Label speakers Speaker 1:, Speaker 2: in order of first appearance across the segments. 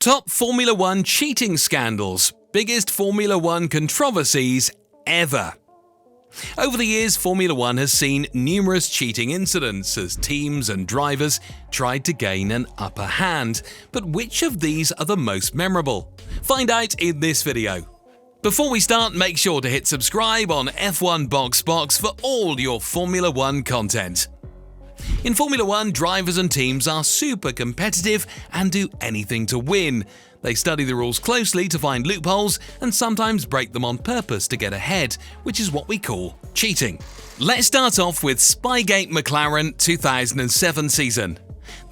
Speaker 1: Top Formula 1 cheating scandals, biggest Formula 1 controversies ever. Over the years, Formula 1 has seen numerous cheating incidents as teams and drivers tried to gain an upper hand. But which of these are the most memorable? Find out in this video. Before we start, make sure to hit subscribe on F1 Box for all your Formula 1 content. In Formula 1, drivers and teams are super competitive and do anything to win. They study the rules closely to find loopholes and sometimes break them on purpose to get ahead, which is what we call cheating. Let's start off with Spygate McLaren 2007 season.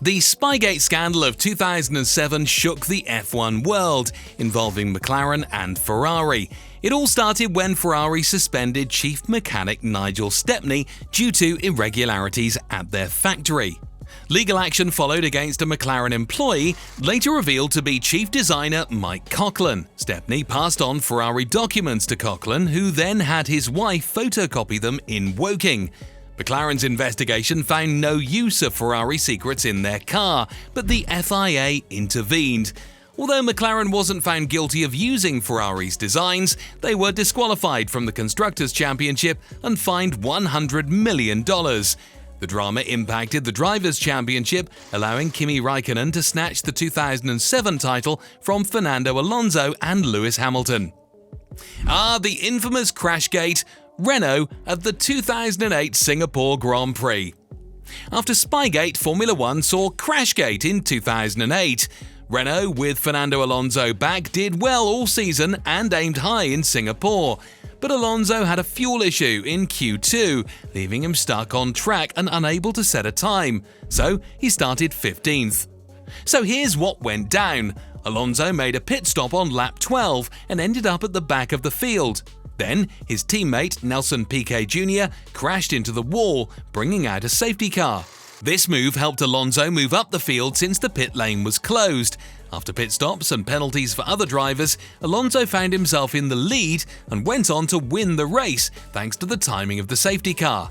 Speaker 1: The Spygate scandal of 2007 shook the F1 world, involving McLaren and Ferrari. It all started when Ferrari suspended chief mechanic Nigel Stepney due to irregularities at their factory. Legal action followed against a McLaren employee, later revealed to be chief designer Mike Coughlin. Stepney passed on Ferrari documents to Coughlin, who then had his wife photocopy them in Woking. McLaren's investigation found no use of Ferrari secrets in their car, but the FIA intervened. Although McLaren wasn't found guilty of using Ferrari's designs, they were disqualified from the Constructors' Championship and fined $100 million. The drama impacted the Drivers' Championship, allowing Kimi Raikkonen to snatch the 2007 title from Fernando Alonso and Lewis Hamilton. The infamous Crashgate, Renault at the 2008 Singapore Grand Prix. After Spygate, Formula 1 saw Crashgate in 2008. Renault, with Fernando Alonso back, did well all season and aimed high in Singapore. But Alonso had a fuel issue in Q2, leaving him stuck on track and unable to set a time, so he started 15th. So here's what went down. Alonso made a pit stop on lap 12 and ended up at the back of the field. Then, his teammate Nelson Piquet Jr. crashed into the wall, bringing out a safety car. This move helped Alonso move up the field since the pit lane was closed. After pit stops and penalties for other drivers, Alonso found himself in the lead and went on to win the race thanks to the timing of the safety car.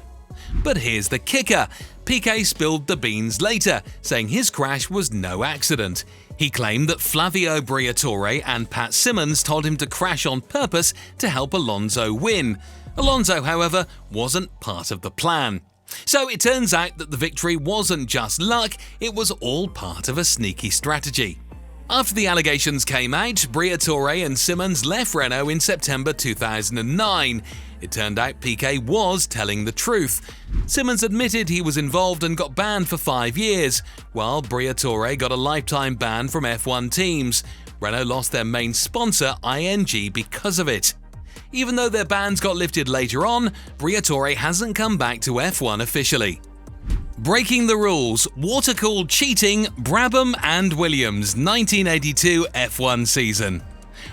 Speaker 1: But here's the kicker. Piquet spilled the beans later, saying his crash was no accident. He claimed that Flavio Briatore and Pat Symonds told him to crash on purpose to help Alonso win. Alonso, however, wasn't part of the plan. So it turns out that the victory wasn't just luck, it was all part of a sneaky strategy. After the allegations came out, Briatore and Symonds left Renault in September 2009. It turned out Piquet was telling the truth. Symonds admitted he was involved and got banned for 5 years, while Briatore got a lifetime ban from F1 teams. Renault lost their main sponsor, ING, because of it. Even though their bans got lifted later on, Briatore hasn't come back to F1 officially. Breaking the rules, water-cooled cheating, Brabham and Williams 1982 F1 season.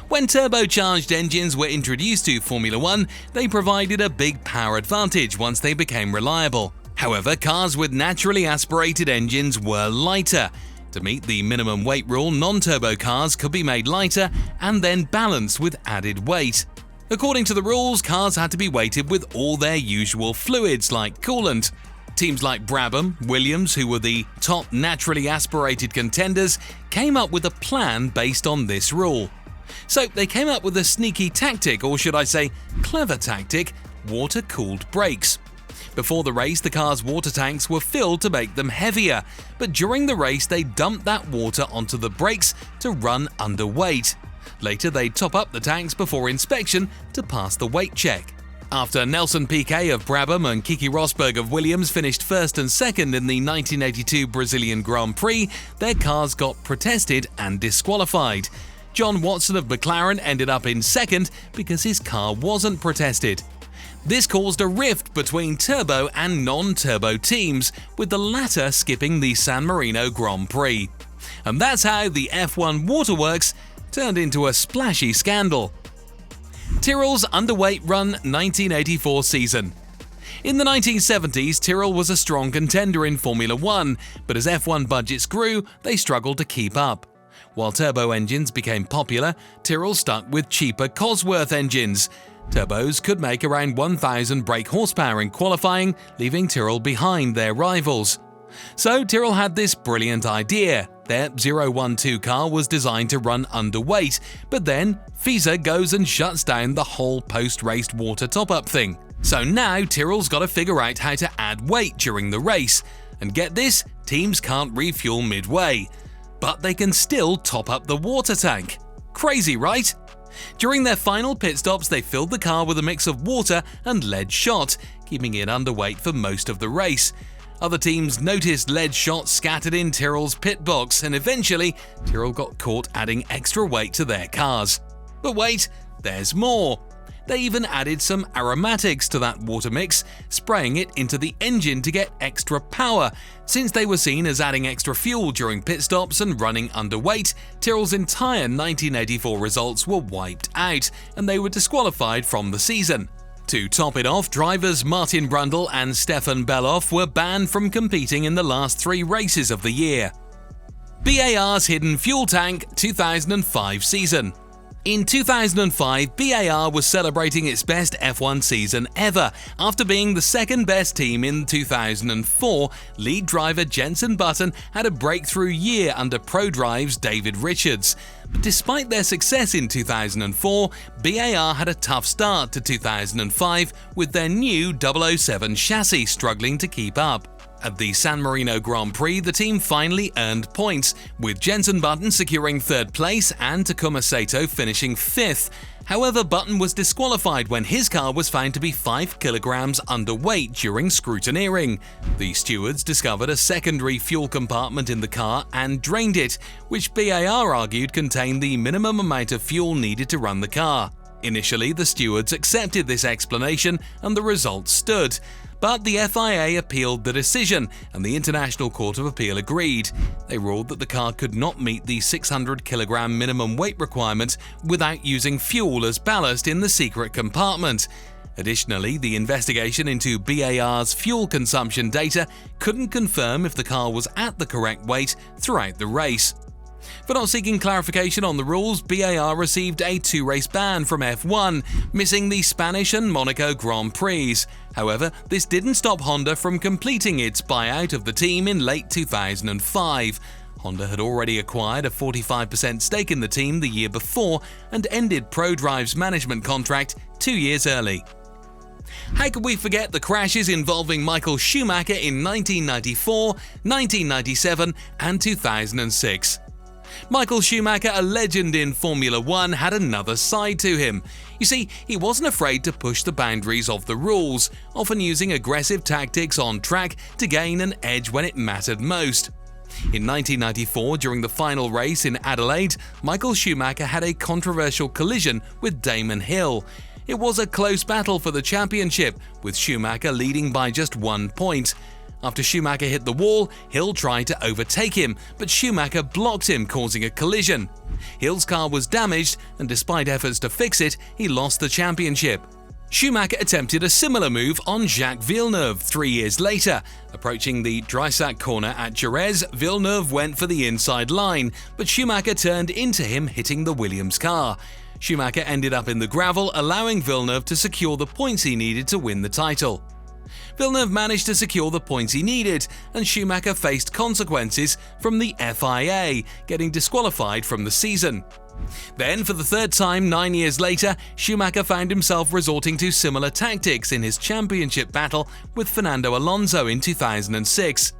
Speaker 1: When turbocharged engines were introduced to Formula 1, they provided a big power advantage once they became reliable. However, cars with naturally aspirated engines were lighter. To meet the minimum weight rule, non-turbo cars could be made lighter and then balanced with added weight. According to the rules, cars had to be weighted with all their usual fluids like coolant. Teams like Brabham, Williams, who were the top naturally aspirated contenders, came up with a plan based on this rule. So they came up with a sneaky tactic, or should I say clever tactic, water-cooled brakes. Before the race, the car's water tanks were filled to make them heavier, but during the race they dumped that water onto the brakes to run under weight. Later they'd top up the tanks before inspection to pass the weight check. After Nelson Piquet of Brabham and Keke Rosberg of Williams finished first and second in the 1982 Brazilian Grand Prix, their cars got protested and disqualified. John Watson of McLaren ended up in second because his car wasn't protested. This caused a rift between turbo and non-turbo teams, with the latter skipping the San Marino Grand Prix. And that's how the F1 waterworks turned into a splashy scandal. TRL's Underweight Run 1984 season. In the 1970s, Tyrrell was a strong contender in Formula 1, but as F1 budgets grew, they struggled to keep up. While turbo engines became popular, Tyrrell stuck with cheaper Cosworth engines. Turbos could make around 1,000 brake horsepower in qualifying, leaving Tyrrell behind their rivals. So Tyrrell had this brilliant idea. Their 012 car was designed to run underweight, but then FISA goes and shuts down the whole post-race water top-up thing. So now Tyrrell's got to figure out how to add weight during the race. And get this, teams can't refuel midway, but they can still top up the water tank. Crazy, right? During their final pit stops, they filled the car with a mix of water and lead shot, keeping it underweight for most of the race. Other teams noticed lead shot scattered in Tyrrell's pit box, and eventually Tyrrell got caught adding extra weight to their cars. But wait, there's more. They even added some aromatics to that water mix, spraying it into the engine to get extra power. Since they were seen as adding extra fuel during pit stops and running underweight, Tyrrell's entire 1984 results were wiped out, and they were disqualified from the season. To top it off, drivers Martin Brundle and Stefan Beloff were banned from competing in the last 3 races of the year. BAR's Hidden Fuel Tank 2005 season. In 2005, BAR was celebrating its best F1 season ever. After being the second best team in 2004, lead driver Jenson Button had a breakthrough year under ProDrive's David Richards. But despite their success in 2004, BAR had a tough start to 2005 with their new 007 chassis struggling to keep up. At the San Marino Grand Prix, the team finally earned points, with Jenson Button securing 3rd place and Takuma Sato finishing 5th. However, Button was disqualified when his car was found to be 5 kilograms underweight during scrutineering. The stewards discovered a secondary fuel compartment in the car and drained it, which BAR argued contained the minimum amount of fuel needed to run the car. Initially, the stewards accepted this explanation and the result stood. But the FIA appealed the decision, and the International Court of Appeal agreed. They ruled that the car could not meet the 600-kilogram minimum weight requirement without using fuel as ballast in the secret compartment. Additionally, the investigation into BAR's fuel consumption data couldn't confirm if the car was at the correct weight throughout the race. For not seeking clarification on the rules, BAR received a 2-race ban from F1, missing the Spanish and Monaco Grand Prix. However, this didn't stop Honda from completing its buyout of the team in late 2005. Honda had already acquired a 45% stake in the team the year before and ended ProDrive's management contract 2 years early. How could we forget the crashes involving Michael Schumacher in 1994, 1997 and 2006? Michael Schumacher, a legend in Formula 1, had another side to him. You see, he wasn't afraid to push the boundaries of the rules, often using aggressive tactics on track to gain an edge when it mattered most. In 1994, during the final race in Adelaide, Michael Schumacher had a controversial collision with Damon Hill. It was a close battle for the championship, with Schumacher leading by just 1 point. After Schumacher hit the wall, Hill tried to overtake him, but Schumacher blocked him, causing a collision. Hill's car was damaged, and despite efforts to fix it, he lost the championship. Schumacher attempted a similar move on Jacques Villeneuve 3 years later. Approaching the Dreisac corner at Jerez, Villeneuve went for the inside line, but Schumacher turned into him, hitting the Williams car. Schumacher ended up in the gravel, allowing Villeneuve to secure the points he needed to win the title. Villeneuve managed to secure the points he needed, and Schumacher faced consequences from the FIA, getting disqualified from the season. Then, for the 3rd time 9 years later, Schumacher found himself resorting to similar tactics in his championship battle with Fernando Alonso in 2006.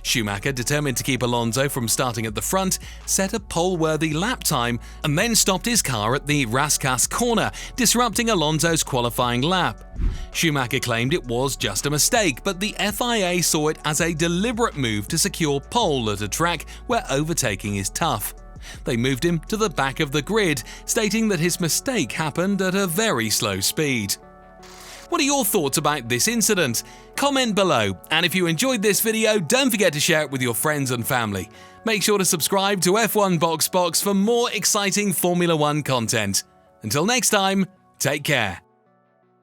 Speaker 1: Schumacher, determined to keep Alonso from starting at the front, set a pole-worthy lap time and then stopped his car at the Rascasse corner, disrupting Alonso's qualifying lap. Schumacher claimed it was just a mistake, but the FIA saw it as a deliberate move to secure pole at a track where overtaking is tough. They moved him to the back of the grid, stating that his mistake happened at a very slow speed. What are your thoughts about this incident? Comment below, and if you enjoyed this video, don't forget to share it with your friends and family. Make sure to subscribe to F1 Box for more exciting Formula 1 content. Until next time, take care.